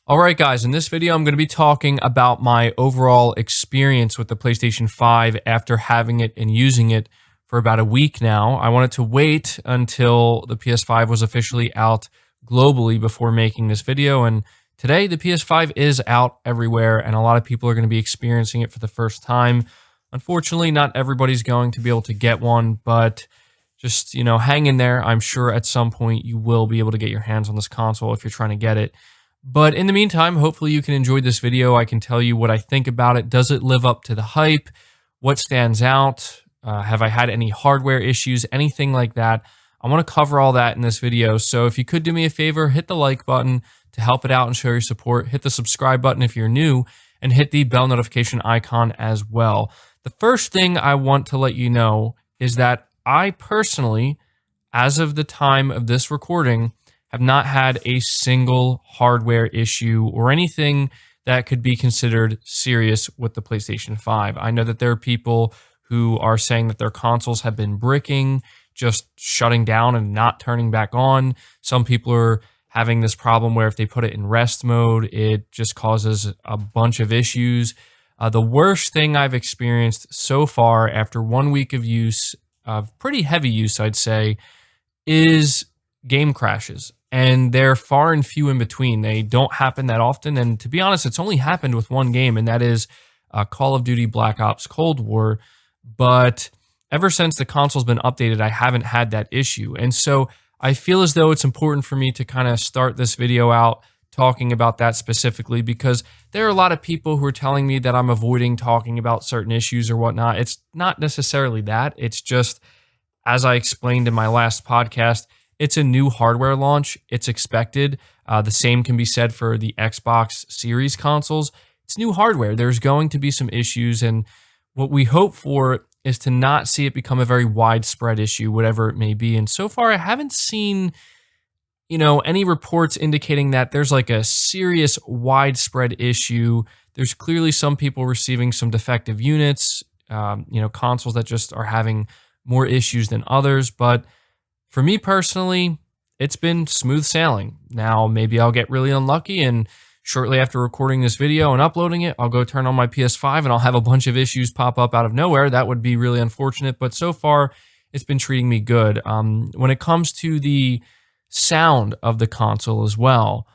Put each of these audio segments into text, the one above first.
Alright guys, in this video I'm going to be talking about my overall experience with the PlayStation 5 after having it and using it for about a week now. I wanted to wait until the PS5 was officially out globally before making this video, and today the PS5 is out everywhere and a lot of people are going to be experiencing it for the first time. Unfortunately, not everybody's going to be able to get one, but just, hang in there. I'm sure at some point you will be able to get your hands on this console if you're trying to get it. But in the meantime, hopefully you can enjoy this video. I can tell you what I think about it. Does it live up to the hype? What stands out? Have I had any hardware issues? Anything like that? I want to cover all that in this video. So if you could do me a favor, hit the like button to help it out and show your support. Hit the subscribe button if you're new, and hit the bell notification icon as well. The first thing I want to let you know is that I personally, as of the time of this recording, have not had a single hardware issue or anything that could be considered serious with the PlayStation 5. I know that there are people who are saying that their consoles have been bricking, just shutting down and not turning back on. Some people are having this problem where if they put it in rest mode, it just causes a bunch of issues. The worst thing I've experienced so far after 1 week of use, of pretty heavy use, I'd say, is game crashes. And they're far and few in between. They don't happen that often. And to be honest, it's only happened with one game, and that is Call of Duty Black Ops Cold War. But ever since the console's been updated, I haven't had that issue. And so I feel as though it's important for me to kind of start this video out talking about that specifically, because there are a lot of people who are telling me that I'm avoiding talking about certain issues or whatnot. It's not necessarily that. It's just, as I explained in my last podcast, it's a new hardware launch. It's expected. The same can be said for the Xbox Series consoles. It's new hardware. There's going to be some issues, and what we hope for is to not see it become a very widespread issue, whatever it may be. And so far, I haven't seen, any reports indicating that there's like a serious widespread issue. There's clearly some people receiving some defective units, consoles that just are having more issues than others, but for me personally, it's been smooth sailing. Now, maybe I'll get really unlucky, and shortly after recording this video and uploading it, I'll go turn on my PS5 and I'll have a bunch of issues pop up out of nowhere. That would be really unfortunate, but so far, it's been treating me good. When it comes to the sound of the console as well,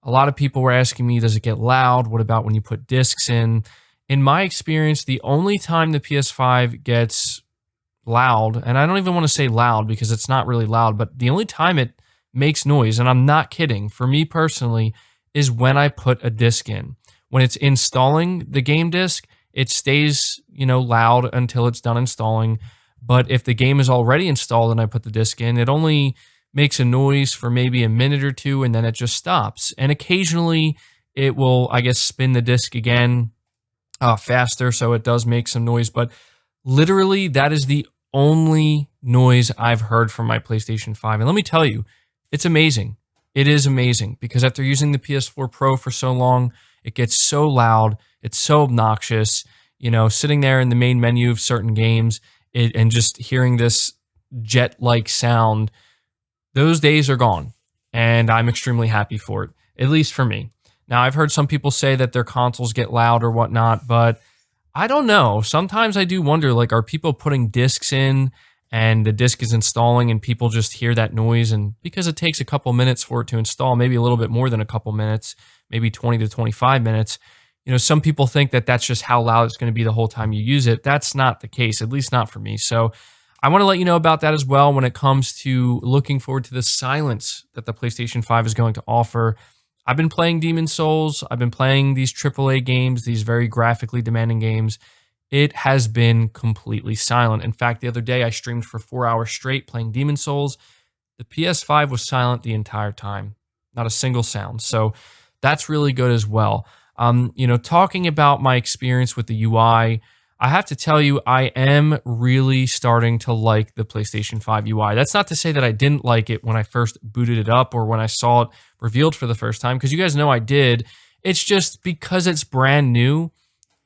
a lot of people were asking me, does it get loud? What about when you put discs in? In my experience, the only time the PS5 gets loud, and I don't even want to say loud because it's not really loud, but the only time it makes noise, and I'm not kidding, for me personally, is when I put a disc in. When it's installing the game disc, it stays, loud until it's done installing. But if the game is already installed and I put the disc in, it only makes a noise for maybe a minute or two, and then it just stops. And occasionally it will, spin the disc again faster, so it does make some noise, but literally that is the only noise I've heard from my PlayStation 5. And let me tell you, it's amazing. It is amazing because after using the PS4 Pro for so long, it gets so loud. It's so obnoxious, sitting there in the main menu of certain games and just hearing this jet-like sound. Those days are gone, and I'm extremely happy for it, at least for me. Now, I've heard some people say that their consoles get loud or whatnot, but I don't know. Sometimes I do wonder, are people putting discs in and the disc is installing and people just hear that noise? And because it takes a couple minutes for it to install, maybe a little bit more than a couple minutes, maybe 20 to 25 minutes, some people think that that's just how loud it's going to be the whole time you use it. That's not the case, at least not for me. So I want to let you know about that as well when it comes to looking forward to the silence that the PlayStation 5 is going to offer. I've been playing Demon's Souls. I've been playing these AAA games, these very graphically demanding games. It has been completely silent. In fact, the other day I streamed for 4 hours straight playing Demon's Souls. The PS5 was silent the entire time. Not a single sound. So that's really good as well. Talking about my experience with the UI, I have to tell you, I am really starting to like the PlayStation 5 UI. That's not to say that I didn't like it when I first booted it up or when I saw it revealed for the first time, because you guys know I did. It's just because it's brand new,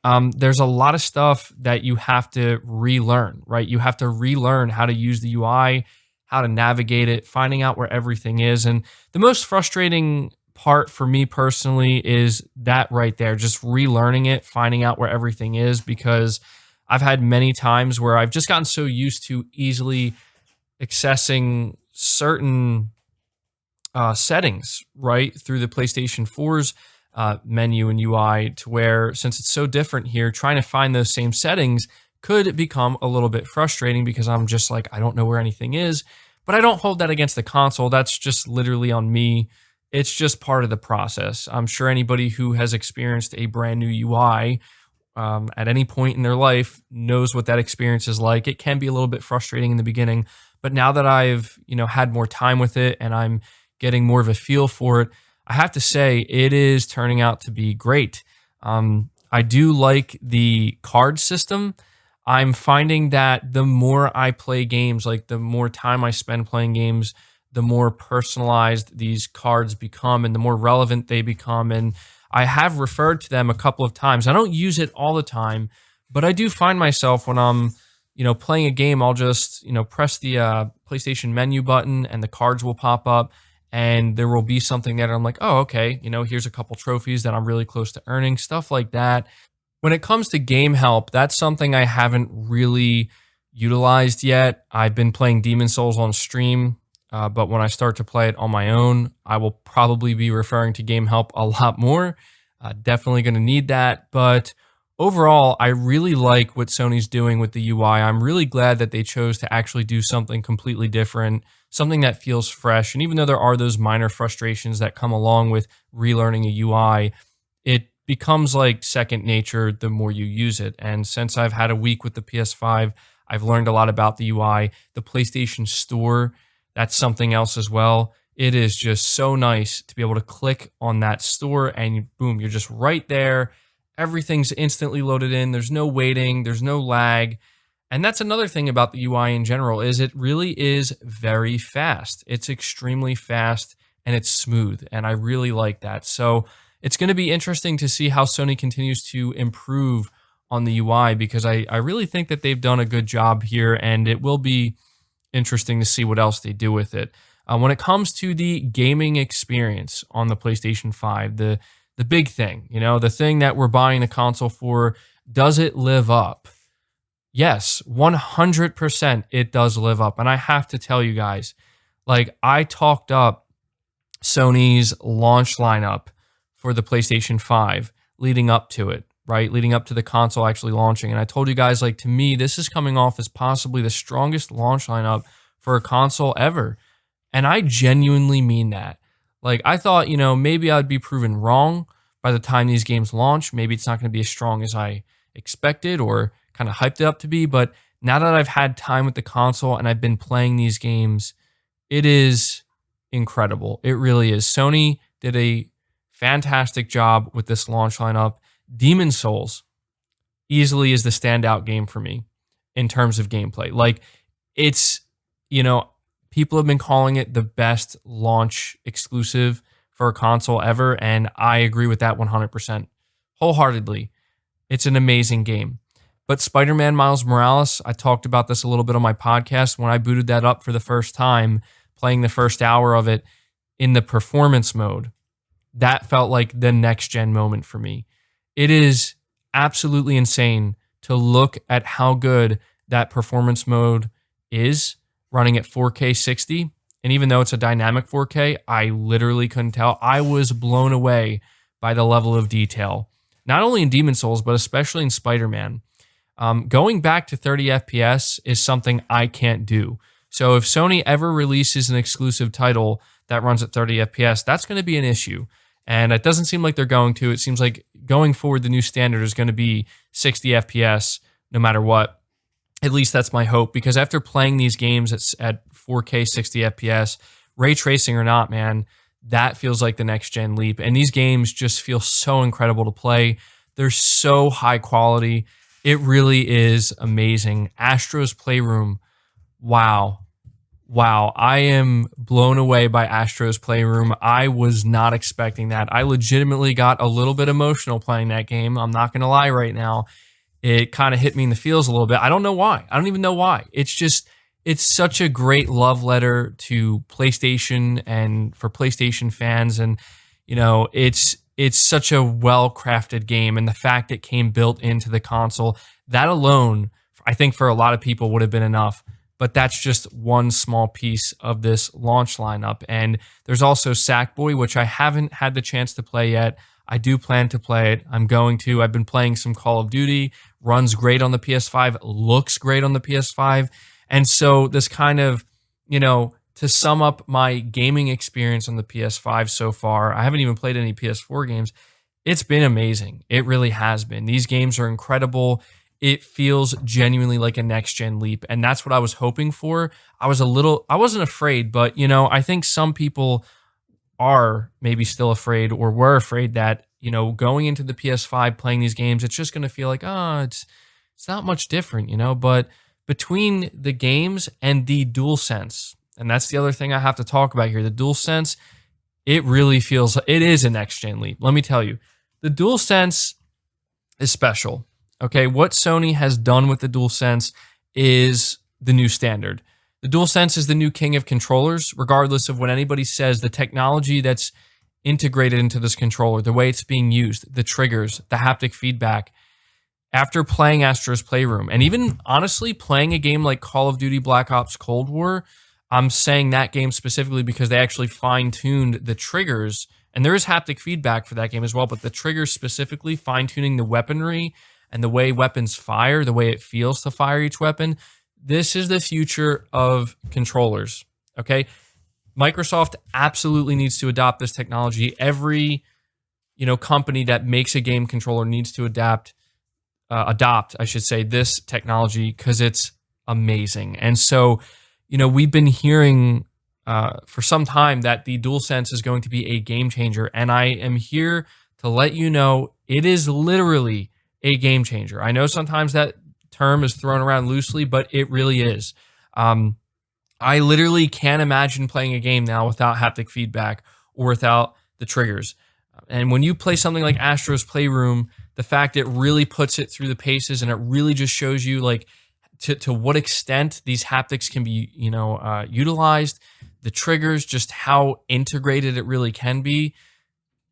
there's a lot of stuff that you have to relearn, right? You have to relearn how to use the UI, how to navigate it, finding out where everything is. And the most frustrating part for me personally is that right there, just relearning it, finding out where everything is, because I've had many times where I've just gotten so used to easily accessing certain settings right through the PlayStation 4's menu and UI, to where, since it's so different here, trying to find those same settings could become a little bit frustrating, because I'm just like, I don't know where anything is. But I don't hold that against the console. That's just literally on me. It's just part of the process. I'm sure anybody who has experienced a brand new UI at any point in their life knows what that experience is like. It can be a little bit frustrating in the beginning, but now that I've had more time with it and I'm getting more of a feel for it, I have to say it is turning out to be great. I do like the card system. I'm finding that the more I play games, like the more time I spend playing games, the more personalized these cards become and the more relevant they become. And I have referred to them a couple of times. I don't use it all the time, but I do find myself when I'm, playing a game, I'll just, press the PlayStation menu button and the cards will pop up, and there will be something there. I'm like, oh, okay, here's a couple trophies that I'm really close to earning, stuff like that. When it comes to game help, that's something I haven't really utilized yet. I've been playing Demon Souls on stream, but when I start to play it on my own, I will probably be referring to game help a lot more. Definitely going to need that. But overall, I really like what Sony's doing with the UI. I'm really glad that they chose to actually do something completely different, something that feels fresh. And even though there are those minor frustrations that come along with relearning a UI, it becomes like second nature the more you use it. And since I've had a week with the PS5, I've learned a lot about the UI. The PlayStation Store, that's something else as well. It is just so nice to be able to click on that store and boom, you're just right there. Everything's instantly loaded in. There's no waiting, there's no lag. And that's another thing about the UI in general, is it really is very fast. It's extremely fast and it's smooth, and I really like that. So it's going to be interesting to see how Sony continues to improve on the UI, because I really think that they've done a good job here, and it will be interesting to see what else they do with it. When it comes to the gaming experience on the PlayStation 5, the big thing, the thing that we're buying the console for, does it live up? Yes, 100% it does live up. And I have to tell you guys, like, I talked up Sony's launch lineup for the PlayStation 5 leading up to it, right? Leading up to the console actually launching. And I told you guys, like, to me, this is coming off as possibly the strongest launch lineup for a console ever. And I genuinely mean that. Like, I thought, maybe I'd be proven wrong by the time these games launch. Maybe it's not going to be as strong as I expected or kind of hyped it up to be. But now that I've had time with the console and I've been playing these games, it is incredible. It really is. Sony did a fantastic job with this launch lineup. Demon Souls easily is the standout game for me in terms of gameplay. Like, it's, people have been calling it the best launch exclusive for a console ever, and I agree with that 100%. Wholeheartedly. It's an amazing game. But Spider-Man Miles Morales, I talked about this a little bit on my podcast. When I booted that up for the first time, playing the first hour of it in the performance mode, that felt like the next-gen moment for me. It is absolutely insane to look at how good that performance mode is running at 4K 60. And even though it's a dynamic 4K, I literally couldn't tell. I was blown away by the level of detail, not only in Demon Souls, but especially in Spider-Man. Going back to 30 FPS is something I can't do. So if Sony ever releases an exclusive title that runs at 30 FPS, that's going to be an issue. And it doesn't seem like they're going to. It seems like going forward, the new standard is going to be 60 FPS no matter what. At least that's my hope, because after playing these games at 4K 60 FPS, ray tracing or not, man, that feels like the next gen leap. And these games just feel so incredible to play. They're so high quality. It really is amazing. Astro's Playroom, wow. Wow, I am blown away by Astro's Playroom. I was not expecting that. I legitimately got a little bit emotional playing that game. I'm not going to lie right now. It kind of hit me in the feels a little bit. I don't know why. I don't even know why. It's such a great love letter to PlayStation and for PlayStation fans. And, It's such a well-crafted game, and the fact it came built into the console, that alone, I think for a lot of people would have been enough. But that's just one small piece of this launch lineup. And there's also Sackboy, which I haven't had the chance to play yet. I do plan to play it. I'm going to. I've been playing some Call of Duty. Runs great on the PS5. Looks great on the PS5. And so this kind of, to sum up my gaming experience on the PS5 so far, I haven't even played any PS4 games. It's been amazing. It really has been. These games are incredible. It feels genuinely like a next-gen leap, and that's what I was hoping for. I wasn't afraid, but, I think some people are maybe still afraid or were afraid that, going into the PS5 playing these games, it's just going to feel like, it's not much different, but between the games and the DualSense, and that's the other thing I have to talk about here, the DualSense, it really feels, it is a next-gen leap. Let me tell you, the DualSense is special. Okay, what Sony has done with the DualSense is the new standard. The DualSense is the new king of controllers, regardless of what anybody says. The technology that's integrated into this controller, the way it's being used, the triggers, the haptic feedback. After playing Astro's Playroom, and even honestly playing a game like Call of Duty Black Ops Cold War, I'm saying that game specifically because they actually fine-tuned the triggers, and there is haptic feedback for that game as well, but the triggers specifically, fine-tuning the weaponry and the way weapons fire, the way it feels to fire each weapon. This is the future of controllers, okay? Microsoft absolutely needs to adopt this technology. Every, company that makes a game controller needs to adopt, I should say, this technology because it's amazing. And so, we've been hearing for some time that the DualSense is going to be a game changer, and I am here to let you know it is literally a game changer. I know sometimes that term is thrown around loosely, but it really is. I literally can't imagine playing a game now without haptic feedback or without the triggers. And when you play something like Astro's Playroom, the fact it really puts it through the paces and it really just shows you like to what extent these haptics can be, utilized, the triggers, just how integrated it really can be.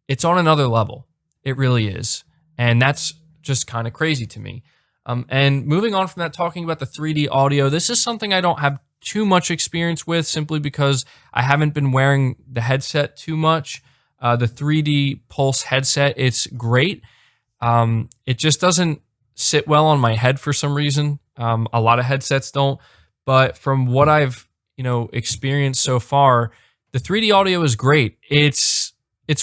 It's on another level. It really is. And that's just kind of crazy to me. And moving on from that, talking about the 3D audio, this is something I don't have too much experience with simply because I haven't been wearing the headset too much. The 3D Pulse headset, it's great. It just doesn't sit well on my head for some reason. A lot of headsets don't. But from what I've, experienced so far, the 3D audio is great. It's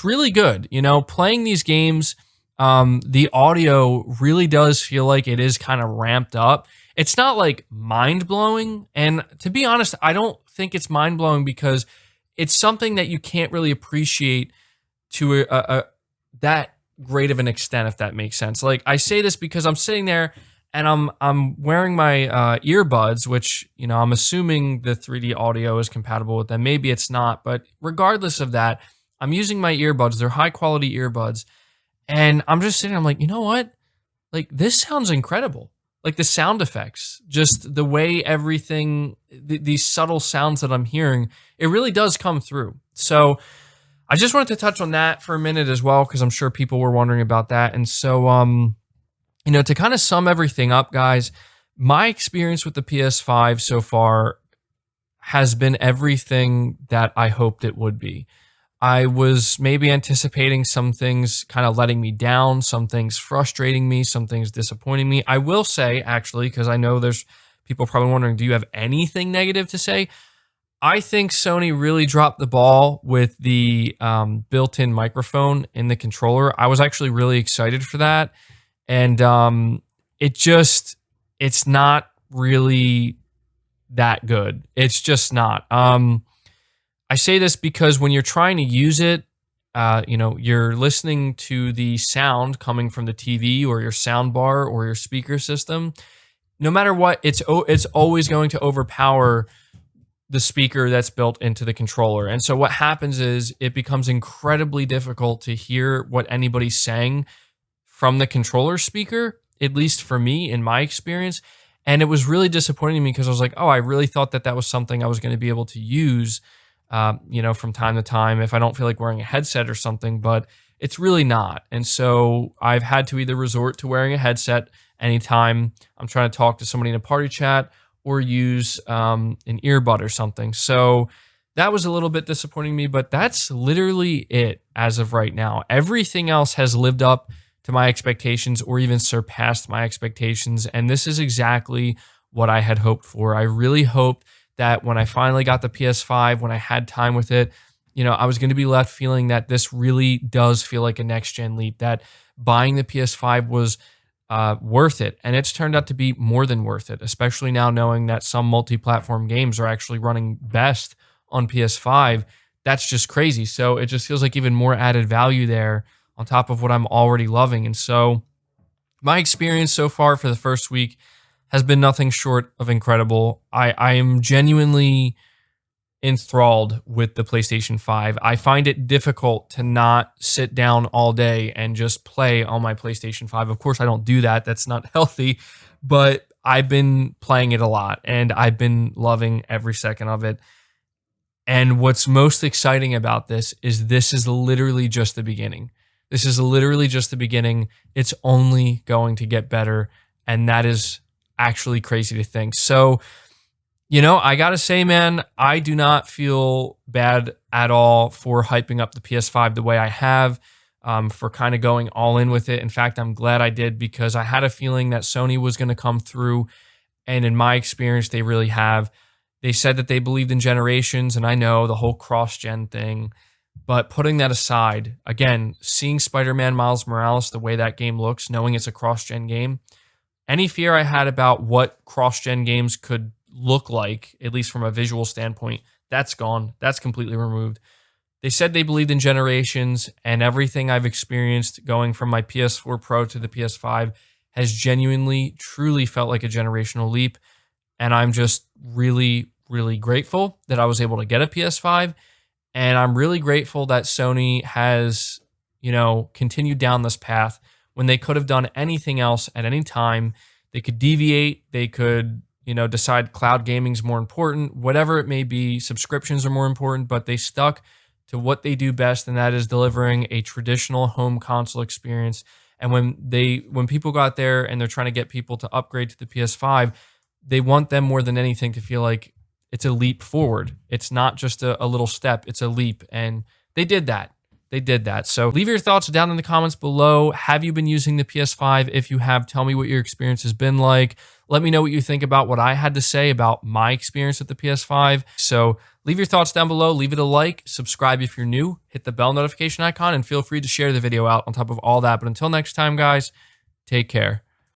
really good. Playing these games, the audio really does feel like it is kind of ramped up. It's not like mind-blowing, and to be honest, I don't think it's mind-blowing because it's something that you can't really appreciate to that great of an extent, if that makes sense. Like, I say this because I'm sitting there and I'm wearing my earbuds, which, I'm assuming the 3D audio is compatible with them. Maybe it's not, but regardless of that, I'm using my earbuds. They're high-quality earbuds. And I'm just sitting, I'm like, you know what? Like, this sounds incredible. Like, the sound effects, just the way everything, these subtle sounds that I'm hearing, it really does come through. So I just wanted to touch on that for a minute as well, because I'm sure people were wondering about that. And so, to kind of sum everything up, guys, my experience with the PS5 so far has been everything that I hoped it would be. I was maybe anticipating some things kind of letting me down, some things frustrating me, some things disappointing me. I will say, actually, because I know there's people probably wondering, do you have anything negative to say? I think Sony really dropped the ball with the built-in microphone in the controller. I was actually really excited for that. And it's not really that good. It's just not. I say this because when you're trying to use it, you're listening to the sound coming from the TV or your sound bar or your speaker system. No matter what, it's always going to overpower the speaker that's built into the controller. And so what happens is it becomes incredibly difficult to hear what anybody's saying from the controller speaker, at least for me, in my experience. And it was really disappointing to me because I was like, oh, I really thought that was something I was going to be able to use from time to time if I don't feel like wearing a headset or something, but it's really not. And so I've had to either resort to wearing a headset anytime I'm trying to talk to somebody in a party chat or use an earbud or something. So that was a little bit disappointing me, but that's literally it as of right now. Everything else has lived up to my expectations or even surpassed my expectations. And this is exactly what I had hoped for. I really hoped that when I finally got the PS5, when I had time with it, I was going to be left feeling that this really does feel like a next gen leap, that buying the PS5 was worth it. And it's turned out to be more than worth it, especially now knowing that some multi platform games are actually running best on PS5. That's just crazy. So it just feels like even more added value there on top of what I'm already loving. And so my experience so far for the first week has been nothing short of incredible. I am genuinely enthralled with the PlayStation 5. I find it difficult to not sit down all day and just play on my PlayStation 5. Of course, I don't do that. That's not healthy, but I've been playing it a lot and I've been loving every second of it. And what's most exciting about this is literally just the beginning. This is literally just the beginning. It's only going to get better. And that is actually crazy to think. So, I got to say, man, I do not feel bad at all for hyping up the PS5 the way I have, for kind of going all in with it. In fact, I'm glad I did because I had a feeling that Sony was going to come through. And in my experience, they really have. They said that they believed in generations, and I know the whole cross-gen thing. But putting that aside, again, seeing Spider-Man Miles Morales, the way that game looks, knowing it's a cross-gen game, any fear I had about what cross-gen games could look like, at least from a visual standpoint, that's gone. That's completely removed. They said they believed in generations, and everything I've experienced going from my PS4 Pro to the PS5 has genuinely, truly felt like a generational leap. And I'm just really, really grateful that I was able to get a PS5. And I'm really grateful that Sony has, continued down this path when they could have done anything else at any time. They could deviate. They could, decide cloud gaming's more important, whatever it may be. Subscriptions are more important, but they stuck to what they do best, and that is delivering a traditional home console experience. And when people go out there and they're trying to get people to upgrade to the PS5, they want them more than anything to feel like it's a leap forward. It's not just a little step, it's a leap. And they did that. They did that. So leave your thoughts down in the comments below. Have you been using the PS5? If you have, tell me what your experience has been like. Let me know what you think about what I had to say about my experience with the PS5. So leave your thoughts down below. Leave it a like. Subscribe if you're new. Hit the bell notification icon and feel free to share the video out on top of all that. But until next time, guys, take care.